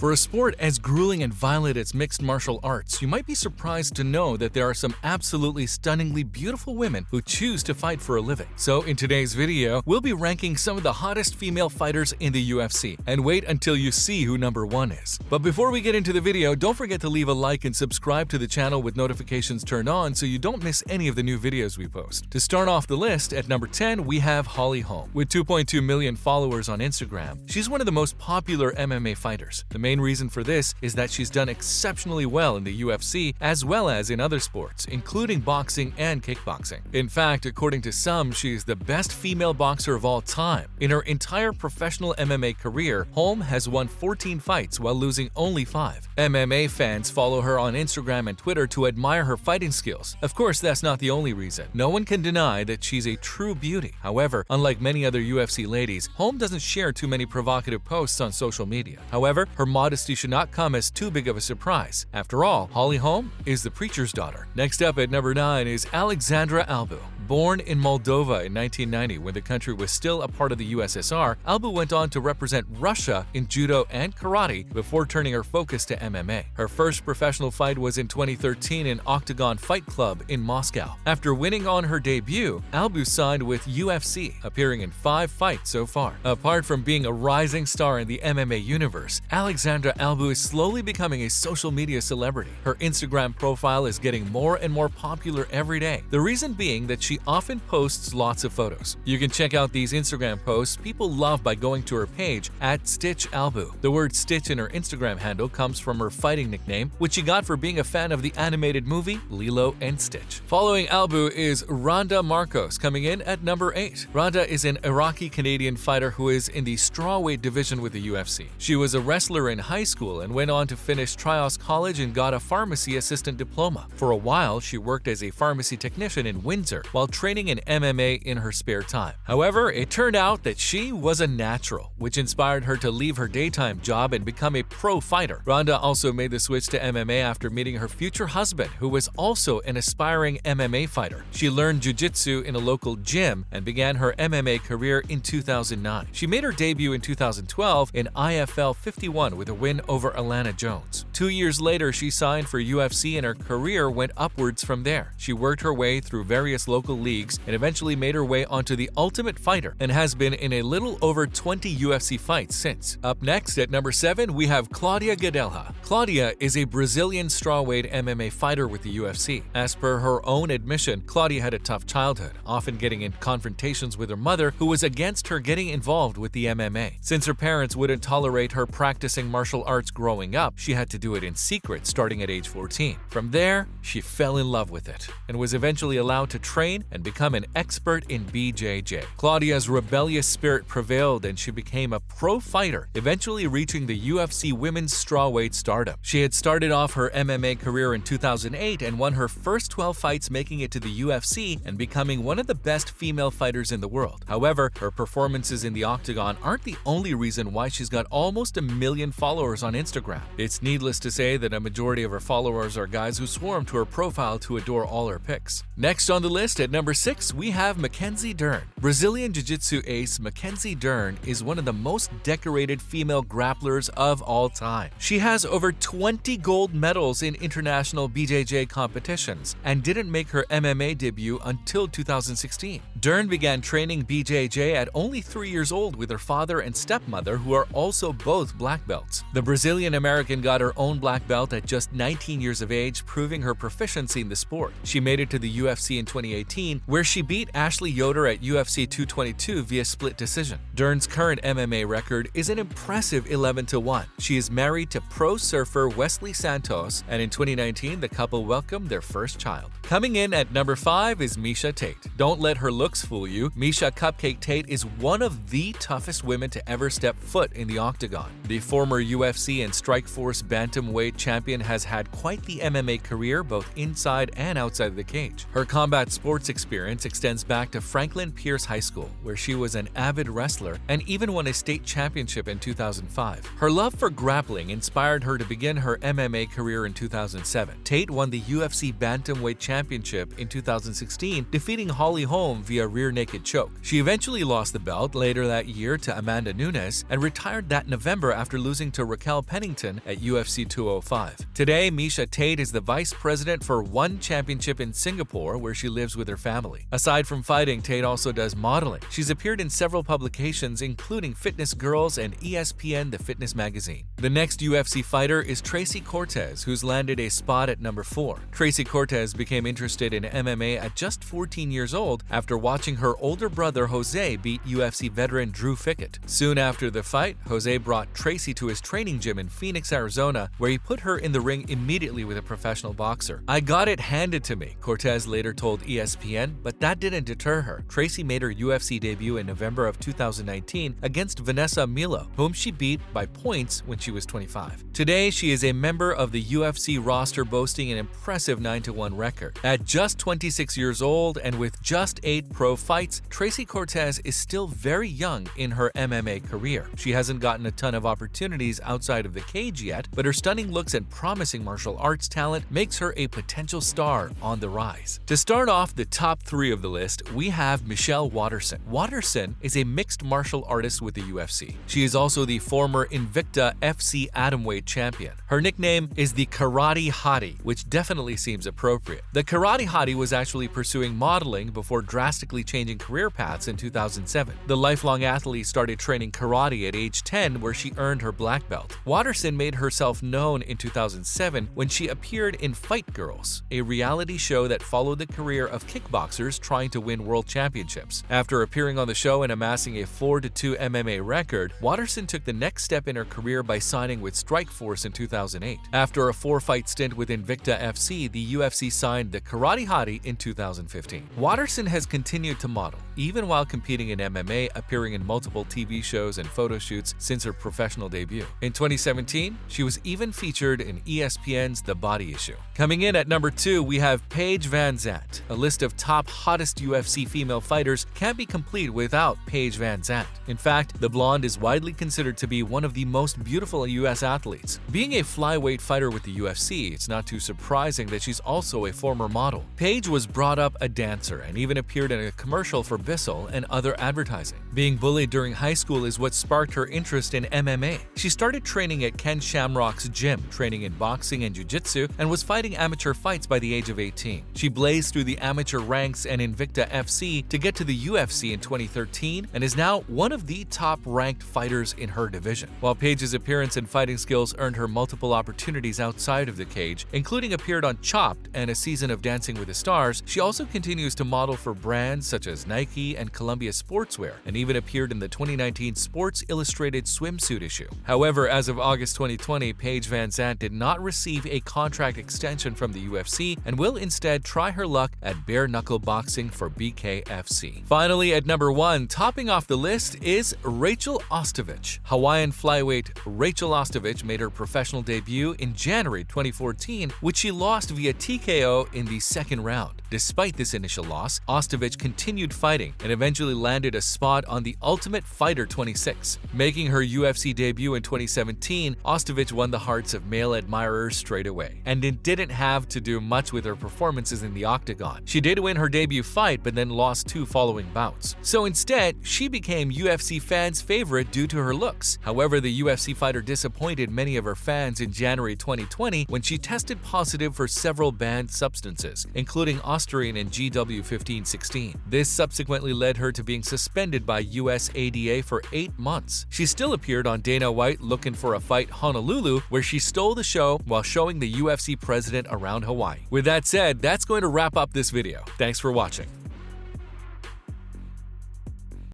For a sport as grueling and violent as mixed martial arts, you might be surprised to know that there are some absolutely stunningly beautiful women who choose to fight for a living. So in today's video, we'll be ranking some of the hottest female fighters in the UFC, and wait until you see who number 1 is. But before we get into the video, don't forget to leave a like and subscribe to the channel with notifications turned on so you don't miss any of the new videos we post. To start off the list, at number 10, we have Holly Holm. With 2.2 million followers on Instagram, she's one of the most popular MMA fighters. The main reason for this is that she's done exceptionally well in the UFC as well as in other sports, including boxing and kickboxing. In fact, according to some, she is the best female boxer of all time. In her entire professional MMA career, Holm has won 14 fights while losing only 5. MMA fans follow her on Instagram and Twitter to admire her fighting skills. Of course, that's not the only reason. No one can deny that she's a true beauty. However, unlike many other UFC ladies, Holm doesn't share too many provocative posts on social media. However, her modesty should not come as too big of a surprise. After all, Holly Holm is the preacher's daughter. Next up at number 9 is Alexandra Albu. Born in Moldova in 1990 when the country was still a part of the USSR, Albu went on to represent Russia in judo and karate before turning her focus to MMA. Her first professional fight was in 2013 in Octagon Fight Club in Moscow. After winning on her debut, Albu signed with UFC, appearing in 5 fights so far. Apart from being a rising star in the MMA universe, Alexandra Albu is slowly becoming a social media celebrity. Her Instagram profile is getting more and more popular every day. The reason being that she often posts lots of photos. You can check out these Instagram posts people love by going to her page at Stitch Albu. The word Stitch in her Instagram handle comes from her fighting nickname, which she got for being a fan of the animated movie Lilo and Stitch. Following Albu is Randa Marcos, coming in at number 8. Randa is an Iraqi-Canadian fighter who is in the strawweight division with the UFC. She was a wrestler in high school and went on to finish Trios College and got a pharmacy assistant diploma. For a while, she worked as a pharmacy technician in Windsor while training in MMA in her spare time. However, it turned out that she was a natural, which inspired her to leave her daytime job and become a pro fighter. Randa also made the switch to MMA after meeting her future husband, who was also an aspiring MMA fighter. She learned jiu-jitsu in a local gym and began her MMA career in 2009. She made her debut in 2012 in IFL 51 with a win over Alana Jones. 2 years later, she signed for UFC and her career went upwards from there. She worked her way through various local leagues and eventually made her way onto the Ultimate Fighter and has been in a little over 20 UFC fights since. Up next at number 7, we have Claudia Gadelha. Claudia is a Brazilian strawweight MMA fighter with the UFC. As per her own admission, Claudia had a tough childhood, often getting in confrontations with her mother, who was against her getting involved with the MMA. Since her parents wouldn't tolerate her practicing martial arts growing up, she had to do it in secret starting at age 14. From there, she fell in love with it and was eventually allowed to train and become an expert in BJJ. Claudia's rebellious spirit prevailed and she became a pro fighter, eventually reaching the UFC women's strawweight stardom. She had started off her MMA career in 2008 and won her first 12 fights, making it to the UFC and becoming one of the best female fighters in the world. However, her performances in the octagon aren't the only reason why she's got almost 1 million followers on Instagram. It's needless to say that a majority of her followers are guys who swarm to her profile to adore all her pics. Next on the list at number 6, we have Mackenzie Dern. Brazilian Jiu-Jitsu ace Mackenzie Dern is one of the most decorated female grapplers of all time. She has over 20 gold medals in international BJJ competitions and didn't make her MMA debut until 2016. Dern began training BJJ at only 3 years old with her father and stepmother, who are also both black belts. The Brazilian-American got her own black belt at just 19 years of age, proving her proficiency in the sport. She made it to the UFC in 2018, where she beat Ashley Yoder at UFC 222 via split decision. Dern's current MMA record is an impressive 11-1. She is married to pro surfer Wesley Santos, and in 2019, the couple welcomed their first child. Coming in at number 5 is Miesha Tate. Don't let her looks fool you. Miesha Cupcake Tate is one of the toughest women to ever step foot in the octagon. The former UFC and Strikeforce bantamweight champion has had quite the MMA career both inside and outside of the cage. Her combat sports experience extends back to Franklin Pierce High School, where she was an avid wrestler and even won a state championship in 2005. Her love for grappling inspired her to to begin her MMA career in 2007. Tate won the UFC Bantamweight Championship in 2016, defeating Holly Holm via rear naked choke. She eventually lost the belt later that year to Amanda Nunes and retired that November after losing to Raquel Pennington at UFC 205. Today, Miesha Tate is the vice president for One Championship in Singapore, where she lives with her family. Aside from fighting, Tate also does modeling. She's appeared in several publications, including Fitness Girls and ESPN The Fitness Magazine. The next UFC fighter is Tracy Cortez, who's landed a spot at number 4. Tracy Cortez became interested in MMA at just 14 years old after watching her older brother Jose beat UFC veteran Drew Fickett. Soon after the fight, Jose brought Tracy to his training gym in Phoenix, Arizona, where he put her in the ring immediately with a professional boxer. "I got it handed to me," Cortez later told ESPN, but that didn't deter her. Tracy made her UFC debut in November of 2019 against Vanessa Milo, whom she beat by points when she was 25. Today, she is a member of the UFC roster, boasting an impressive 9-1 record. At just 26 years old and with just 8 pro fights, Tracy Cortez is still very young in her MMA career. She hasn't gotten a ton of opportunities outside of the cage yet, but her stunning looks and promising martial arts talent makes her a potential star on the rise. To start off the top 3 of the list, we have Michelle Waterson. Waterson is a mixed martial artist with the UFC. She is also the former Invicta FC Atomweight champion. Her nickname is the Karate Hottie, which definitely seems appropriate. The Karate Hottie was actually pursuing modeling before drastically changing career paths in 2007. The lifelong athlete started training karate at age 10, where she earned her black belt. Waterson made herself known in 2007 when she appeared in Fight Girls, a reality show that followed the career of kickboxers trying to win world championships. After appearing on the show and amassing a 4-2 MMA record, Waterson took the next step in her career by signing with Strikeforce in 2008. After a 4-fight stint with Invicta FC, the UFC signed the Karate Hottie in 2015. Waterson has continued to model, even while competing in MMA, appearing in multiple TV shows and photo shoots since her professional debut. In 2017, she was even featured in ESPN's The Body Issue. Coming in at number 2, we have Paige VanZant. A list of top hottest UFC female fighters can't be complete without Paige VanZant. In fact, the blonde is widely considered to be one of the most beautiful US athletes. Being a flyweight fighter with the UFC, it's not too surprising that she's also a former model. Paige was brought up a dancer and even appeared in a commercial for Bissell and other advertising. Being bullied during high school is what sparked her interest in MMA. She started training at Ken Shamrock's gym, training in boxing and jiu-jitsu, and was fighting amateur fights by the age of 18. She blazed through the amateur ranks and Invicta FC to get to the UFC in 2013 and is now one of the top-ranked fighters in her division. While Paige's appearance and fighting skills earned her multiple opportunities outside of the cage, including appeared on Chopped and a season of Dancing with the Stars, she also continues to model for brands such as Nike and Columbia Sportswear, and even appeared in the 2019 Sports Illustrated swimsuit issue. However, as of August 2020, Paige VanZant did not receive a contract extension from the UFC and will instead try her luck at bare knuckle boxing for BKFC. Finally, at number 1, topping off the list is Rachel Ostovich. Hawaiian flyweight Rachel Ostovich made her professional debut in January 2014, which she lost via TKO in the second round. Despite this initial loss, Ostovich continued fighting and eventually landed a spot on the Ultimate Fighter 26. Making her UFC debut in 2017, Ostovich won the hearts of male admirers straight away, and it didn't have to do much with her performances in the octagon. She did win her debut fight, but then lost 2 following bouts. So instead, she became UFC fans' favorite due to her looks. However, the UFC fighter disappointed many of her fans in January 2020 when she tested positive for several banned substances, including Ostarine and GW1516. This subsequently led her to being suspended by USADA for 8 months. She still appeared on Dana White Looking for a Fight Honolulu, where she stole the show while showing the UFC president around Hawaii. With that said, that's going to wrap up this video. Thanks for watching.